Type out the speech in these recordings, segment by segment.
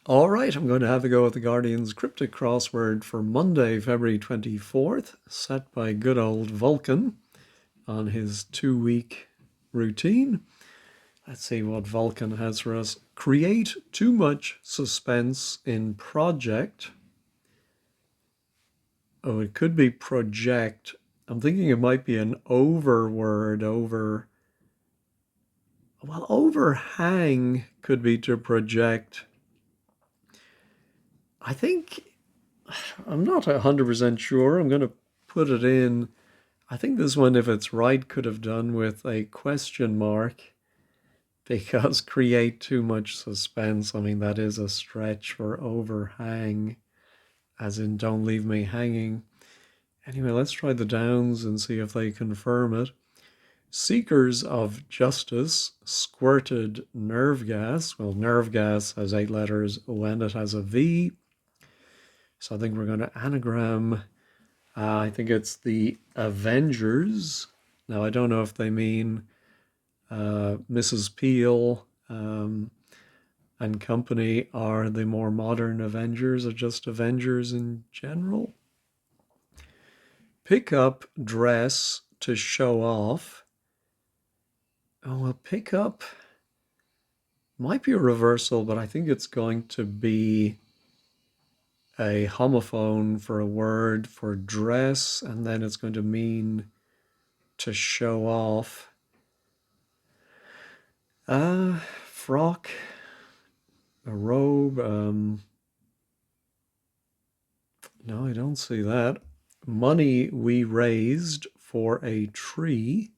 All right, I'm going to have a go at the Guardian's Cryptic Crossword for Monday, February 24th, set by good old Vulcan on his 2-week routine. Let's see what Vulcan has for us. Create too much suspense in project. Oh, it could be project. I'm thinking it might be an overword, over. Well, overhang could be to project. I think I'm not 100% sure. I'm going to put it in. I think this one, if it's right, could have done with a question mark because create too much suspense. I mean, that is a stretch for overhang, as in don't leave me hanging. Anyway, let's try the downs and see if they confirm it. Seekers of justice squirted nerve gas. Well, nerve gas has 8 letters when it has a V. So I think we're going to anagram. I think it's the Avengers. Now, I don't know if they mean Mrs. Peel and company are the more modern Avengers or just Avengers in general. Pick up dress to show off. Oh, well, pick up might be a reversal, but I think it's going to be a homophone for a word for dress, and then it's going to mean to show off. Frock, a robe. No, I don't see that. Money we raised for a tree.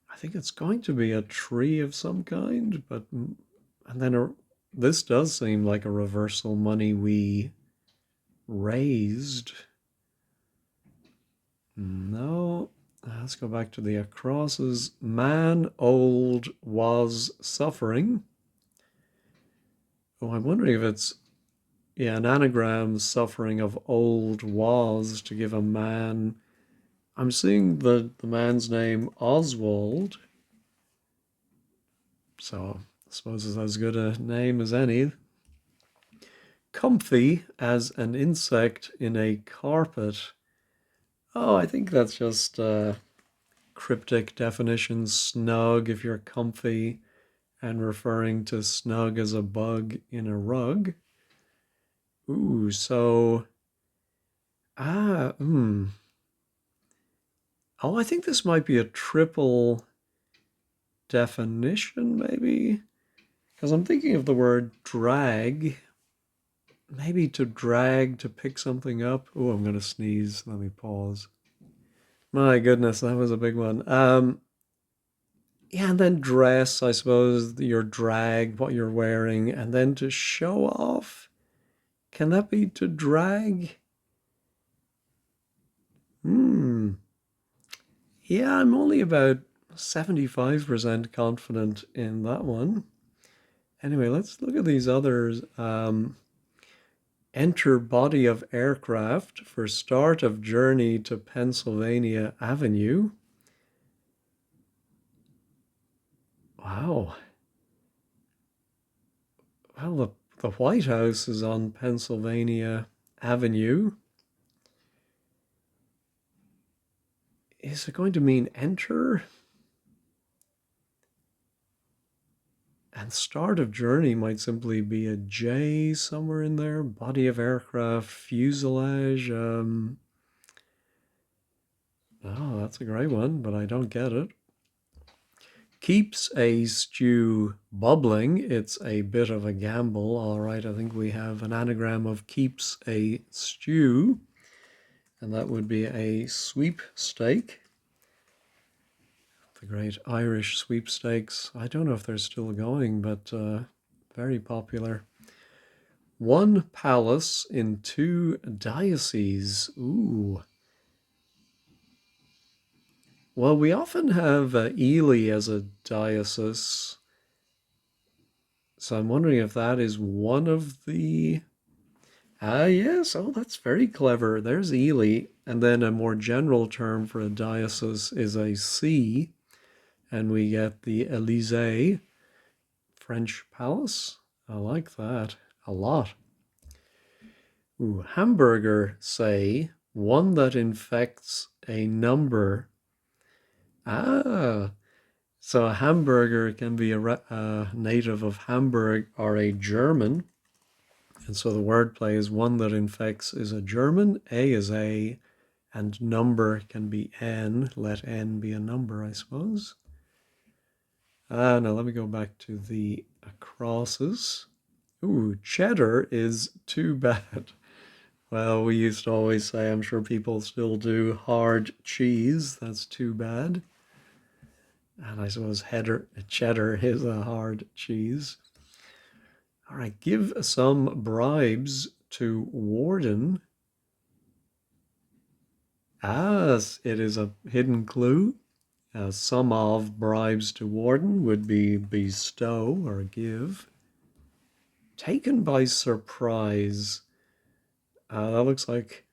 I think it's going to be a tree of some kind, but and then this does seem like a reversal. Money we raised. No. Let's go back to the acrosses. Man old was suffering. Oh, I'm wondering if it's, yeah, an anagram, suffering of old was, to give a man. I'm seeing the man's name Oswald, so I suppose it's as good a name as any. Comfy as an insect in a carpet. Oh, I think that's just cryptic definition. Snug if you're comfy, and referring to snug as a bug in a rug. Ooh, so ah, Oh, I think this might be a triple definition, maybe, because I'm thinking of the word drag. Maybe to drag, to pick something up. Oh, I'm gonna sneeze. Let me pause. My goodness, that was a big one. Yeah, and then dress, I suppose, your drag, what you're wearing, and then to show off. Can that be to drag? Hmm. Yeah, I'm only about 75% confident in that one. Anyway, let's look at these others. Enter body of aircraft for start of journey to Pennsylvania Avenue. Wow. Well, the White House is on Pennsylvania Avenue. Is it going to mean enter? And start of journey might simply be a J somewhere in there. Body of aircraft, fuselage. Oh, that's a great one, but I don't get it. Keeps a stew bubbling. It's a bit of a gamble. All right, I think we have an anagram of keeps a stew, and that would be a sweepstake. The great Irish sweepstakes. I don't know if they're still going, but very popular. One palace in 2 dioceses. Ooh. Well, we often have Ely as a diocese. So I'm wondering if that is one of the. Ah, yes. Oh, that's very clever. There's Ely. And then a more general term for a diocese is a see. And we get the Elysee. French palace. I like that a lot. Ooh, hamburger, say, one that infects a number. Ah, so a hamburger can be a native of Hamburg or a German. And so the wordplay is one that infects is a German, A is A, and number can be N. Let N be a number, I suppose. Now let me go back to the crosses. Ooh, cheddar is too bad. Well, we used to always say, I'm sure people still do, hard cheese. That's too bad. And I suppose cheddar is a hard cheese. All right, give some bribes to warden. As it is a hidden clue. Some of bribes to warden would be bestow or give. Taken by surprise. That looks like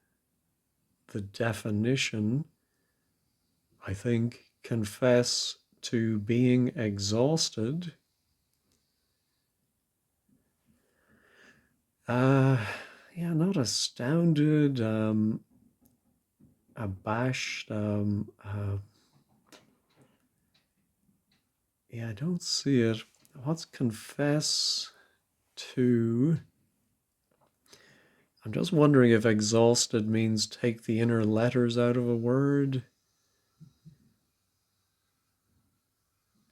the definition. I think confess to being exhausted. Yeah, not astounded, abashed. Yeah, I don't see it. What's confess to? I'm just wondering if exhausted means take the inner letters out of a word.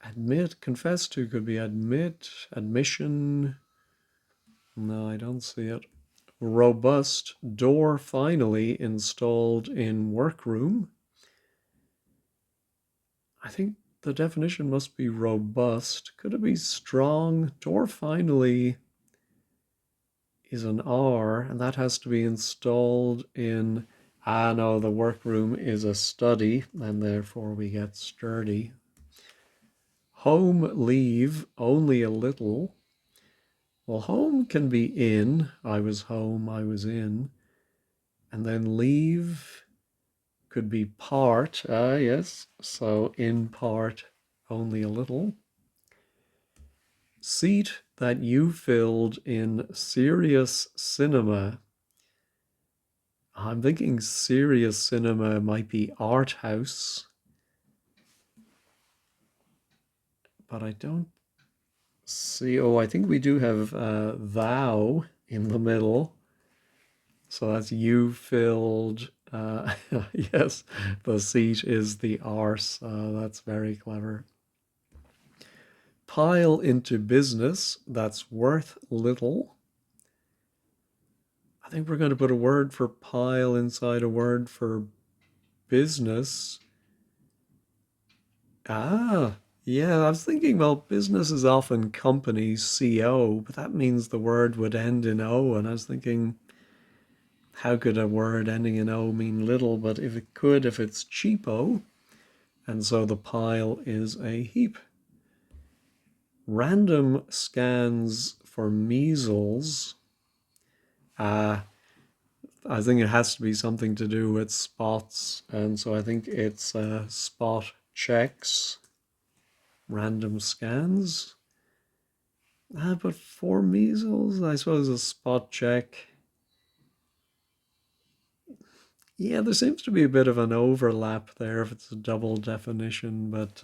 Admit, confess to could be admit, admission. No, I don't see it. Robust, door finally installed in workroom. I think the definition must be robust. Could it be strong? Door finally is an R, and that has to be installed in, no, the workroom is a study, and therefore we get sturdy. Home leave, only a little. Well, home can be in, I was home, I was in. And then leave could be part, yes, so in part, only a little. Seat that you filled in serious cinema. I'm thinking serious cinema might be art house, but I don't see. Oh, I think we do have thou in the middle. So that's you filled. Yes, the seat is the arse. That's very clever. Pile into business. That's worth little. I think we're going to put a word for pile inside a word for business. Yeah, I was thinking, well, business is often companies, CO, but that means the word would end in O. And I was thinking, how could a word ending in O mean little? But if it could, if it's cheapo, and so the pile is a heap. Random scans for measles. I think it has to be something to do with spots, and so I think it's spot checks. Random scans. But for measles, I suppose a spot check. Yeah, there seems to be a bit of an overlap there if it's a double definition, but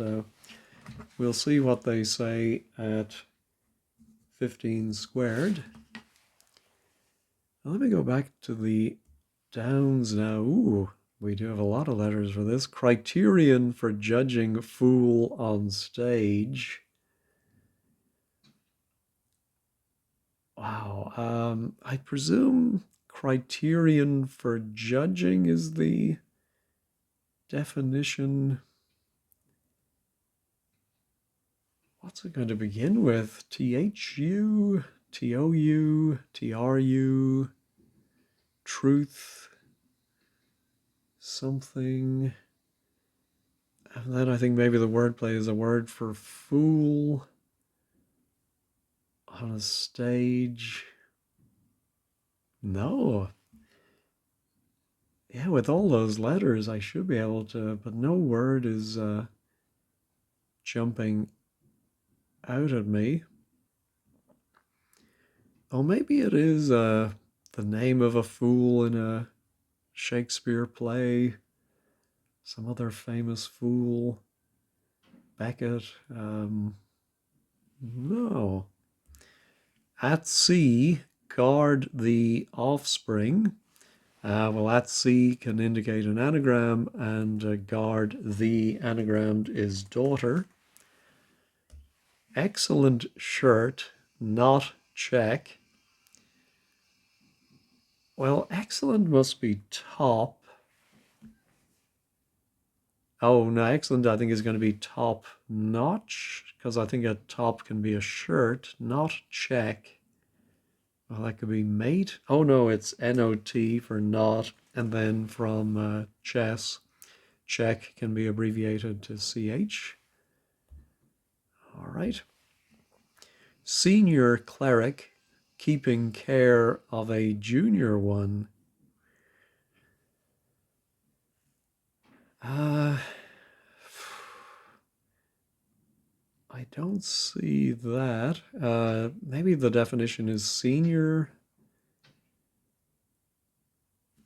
we'll see what they say at 15 squared. Now let me go back to the downs now. Ooh, we do have a lot of letters for this. Criterion for judging fool on stage. Wow. I presume criterion for judging is the definition. What's it going to begin with? THU, TOU, TRU, truth, something. And then I think maybe the wordplay is a word for fool on a stage. No. Yeah, with all those letters, I should be able to, but no word is jumping out at me. Oh, maybe it is the name of a fool in a Shakespeare play. Some other famous fool. Beckett. No. At sea, guard the offspring. Well, at sea can indicate an anagram, and guard the anagrammed is daughter. Excellent shirt, not check. Well, excellent must be top. Oh, no, excellent I think is going to be top notch, because I think a top can be a shirt, not check. Well, that could be mate. Oh, no, it's NOT for not, and then from chess, check can be abbreviated to CH. All right. Senior cleric keeping care of a junior one. I don't see that. Maybe the definition is senior.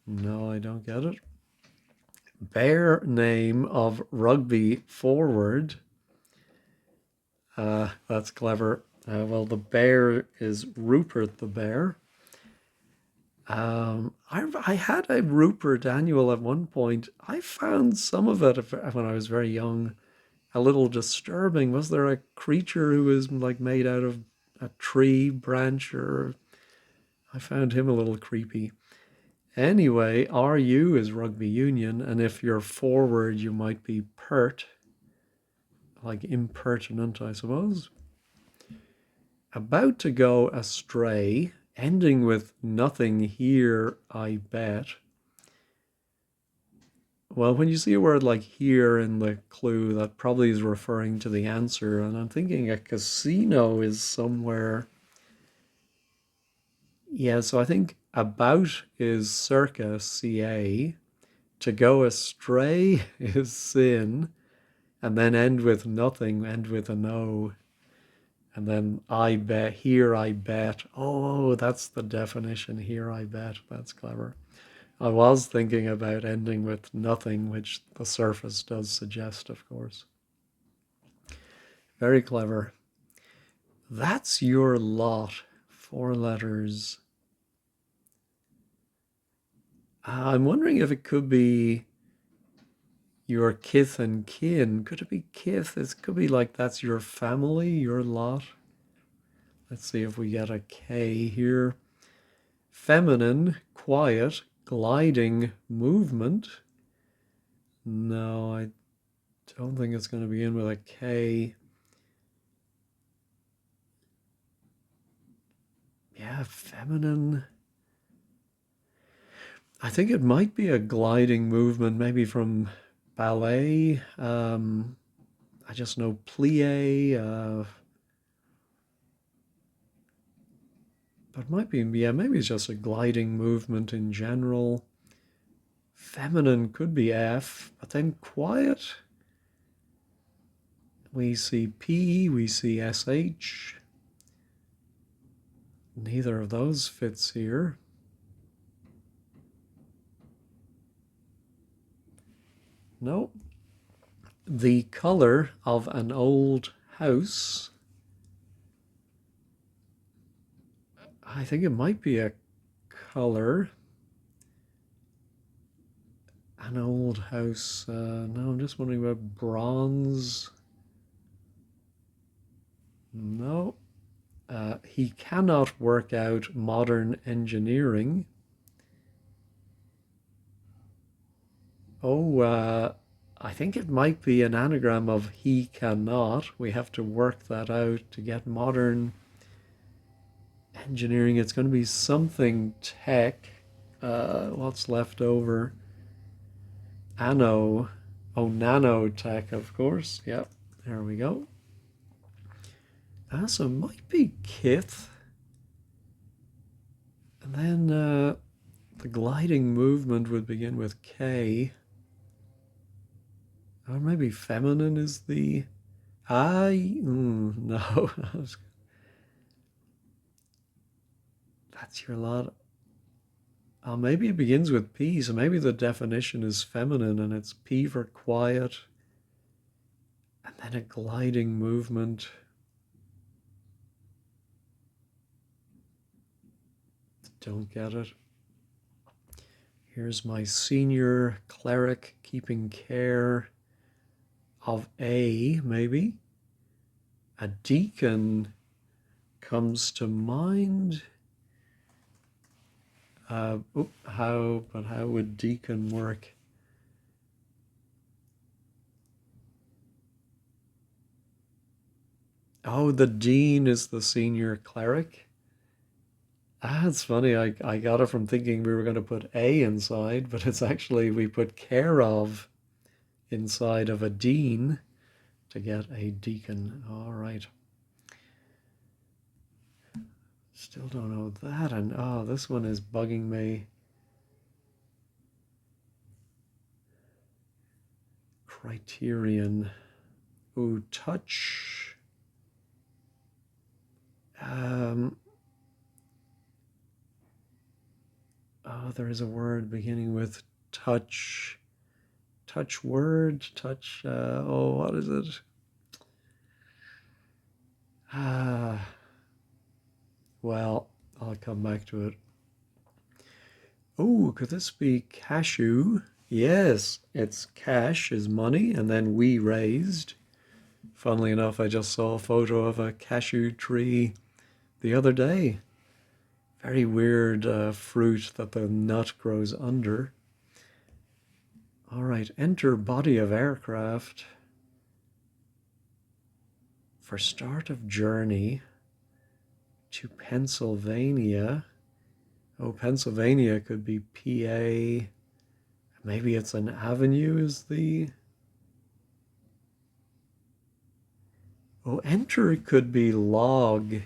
No, I don't get it. Bear name of rugby forward. That's clever. Well, the bear is Rupert the bear. I had a Rupert annual at one point. I found some of it when I was very young a little disturbing. Was there a creature who was like made out of a tree branch, or I found him a little creepy. Anyway, RU is rugby union, and if you're forward, you might be pert, like impertinent, I suppose. About to go astray, ending with nothing here, I bet. Well, when you see a word like here in the clue, that probably is referring to the answer, and I'm thinking a casino is somewhere. Yeah, so I think about is circa CA, to go astray is sin, and then end with nothing, end with a no. And then I bet, here I bet. Oh, that's the definition, here I bet. That's clever. I was thinking about ending with nothing, which the surface does suggest, of course. Very clever. That's your lot. 4 letters. I'm wondering if it could be your kith and kin. Could it be kith? It could be like that's your family, your lot. Let's see if we get a K here. Feminine, quiet, gliding movement. No, I don't think it's going to be in with a K. Yeah, feminine. I think it might be a gliding movement, maybe from ballet. I just know plie. But it might be, yeah, maybe it's just a gliding movement in general. Feminine could be F, but then quiet. We see P, we see SH. Neither of those fits here. No. The color of an old house. I think it might be a color. An old house. No, I'm just wondering about bronze. No. He cannot work out modern engineering. Oh, I think it might be an anagram of he cannot. We have to work that out to get modern engineering. It's going to be something tech. What's left over? Ano. Oh, nanotech, of course. Yep, there we go. So it might be kith. And then the gliding movement would begin with K. Or maybe feminine is the I. No. That's your lot. Maybe it begins with P, so maybe the definition is feminine and it's P for quiet, and then a gliding movement. Don't get it. Here's my senior cleric keeping care of a, maybe. A deacon comes to mind. How would deacon work? Oh, the dean is the senior cleric. It's funny. I got it from thinking we were going to put a inside, but it's actually we put care of inside of a dean to get a deacon. All right. Still don't know that. And oh, this one is bugging me. Criterion. Ooh, touch. Oh, there is a word beginning with touch. Touch word, touch, what is it? Well, I'll come back to it. Oh, could this be cashew? Yes, it's cash is money, and then we raised. Funnily enough, I just saw a photo of a cashew tree the other day. Very weird fruit that the nut grows under. All right, enter body of aircraft. For start of journey to Pennsylvania. Oh, Pennsylvania could be PA. Maybe it's an avenue is the... Oh, enter could be log.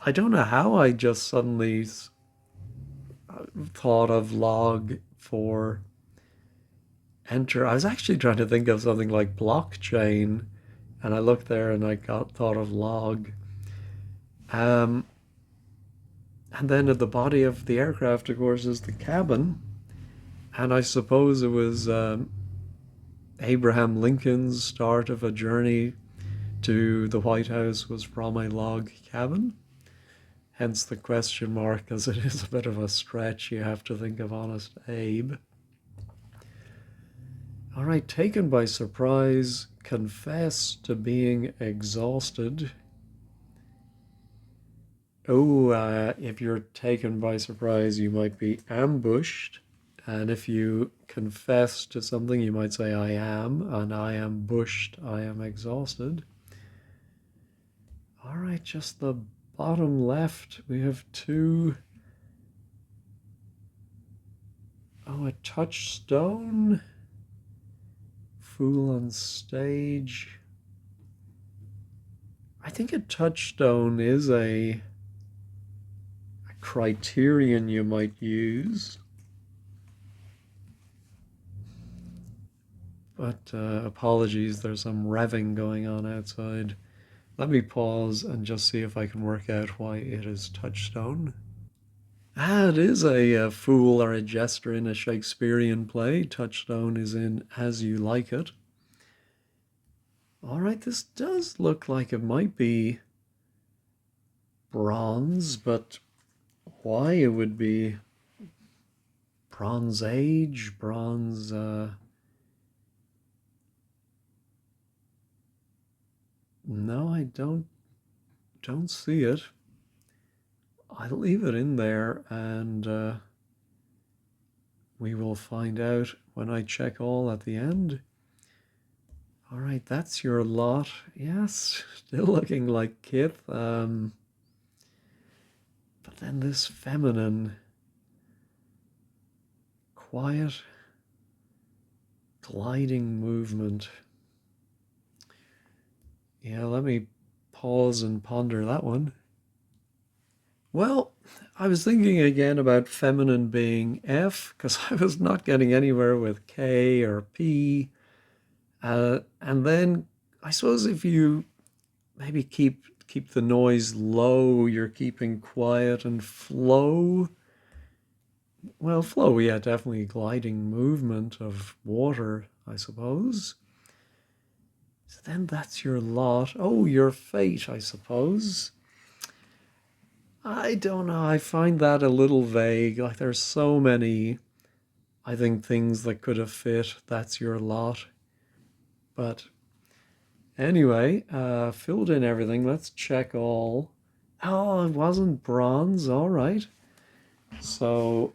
I don't know how I just suddenly thought of log for enter. I was actually trying to think of something like blockchain, and I looked there and I thought of log. And then at the body of the aircraft, of course, is the cabin. And I suppose it was Abraham Lincoln's start of a journey to the White House was from a log cabin. Hence the question mark, as it is a bit of a stretch. You have to think of Honest Abe. All right, taken by surprise, confess to being exhausted. Oh, if you're taken by surprise, you might be ambushed. And if you confess to something, you might say, I am, and I am bushed, I am exhausted. All right, just the bottom left, we have two. Oh, a touchstone. Fool on stage. I think a touchstone is a criterion you might use. But apologies, there's some revving going on outside. Let me pause and just see if I can work out why it is touchstone. It is a fool or a jester in a Shakespearean play. Touchstone is in As You Like It. All right, this does look like it might be bronze, but why it would be Bronze Age, bronze... No, I don't see it. I'll leave it in there and we will find out when I check all at the end. All right, that's your lot. Yes, still looking like Kith. But then this feminine, quiet, gliding movement. Yeah, let me pause and ponder that one. Well, I was thinking again about feminine being F, because I was not getting anywhere with K or P. And then I suppose if you maybe keep keep the noise low. You're keeping quiet and flow. Well, flow, yeah, definitely gliding movement of water, I suppose. So then that's your lot. Oh, your fate, I suppose. I don't know. I find that a little vague. Like there's so many, I think, things that could have fit. That's your lot. But anyway, filled in everything. Let's check all. Oh, it wasn't bronze. All right. So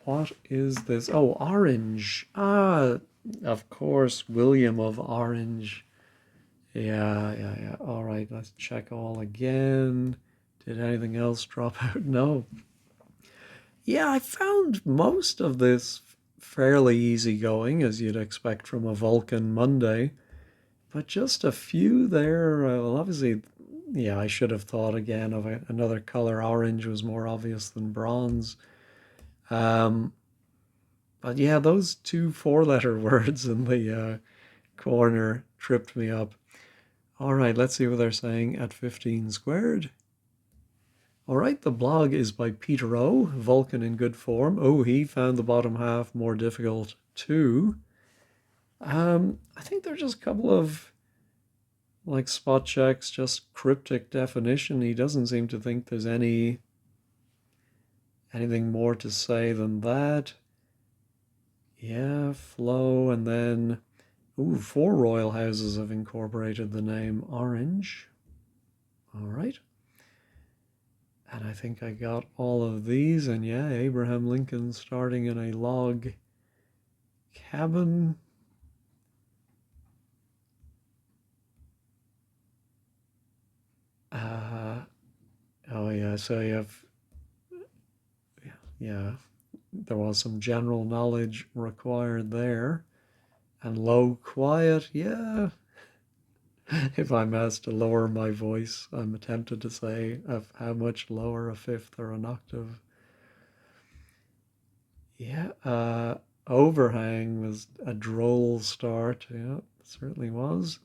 what is this? Oh, orange. Ah, of course, William of Orange. Yeah, yeah, yeah. All right, let's check all again. Did anything else drop out? No. Yeah, I found most of this fairly easygoing, as you'd expect from a Vulcan Monday, but just a few there. Well, obviously, yeah, I should have thought again of another color. Orange was more obvious than bronze. Um, but yeah, those two four-letter words in the corner tripped me up. All right, let's see what they're saying at 15 squared. All right, the blog is by Peter O, Vulcan in good form. Oh, he found the bottom half more difficult too. I think they're just a couple of like spot checks, just cryptic definition. He doesn't seem to think there's anything more to say than that. Yeah, flow, and then ooh, 4 royal houses have incorporated the name Orange. All right. And I think I got all of these. And yeah, Abraham Lincoln starting in a log cabin. Oh yeah, so you have, yeah, there was some general knowledge required there. And low quiet, yeah. If I'm asked to lower my voice, I'm tempted to say of how much lower, a fifth or an octave. Yeah, overhang was a droll start. Yeah, it certainly was.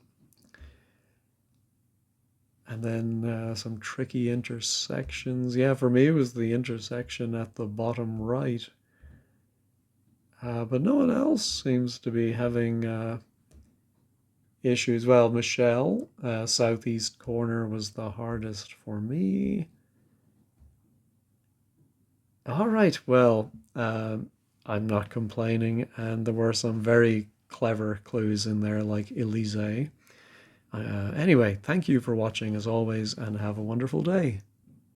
And then some tricky intersections. Yeah, for me it was the intersection at the bottom right. But no one else seems to be having issues. Well, Michelle, southeast corner was the hardest for me. All right, well, I'm not complaining, and there were some very clever clues in there, like Elysee. Anyway, thank you for watching as always, and have a wonderful day.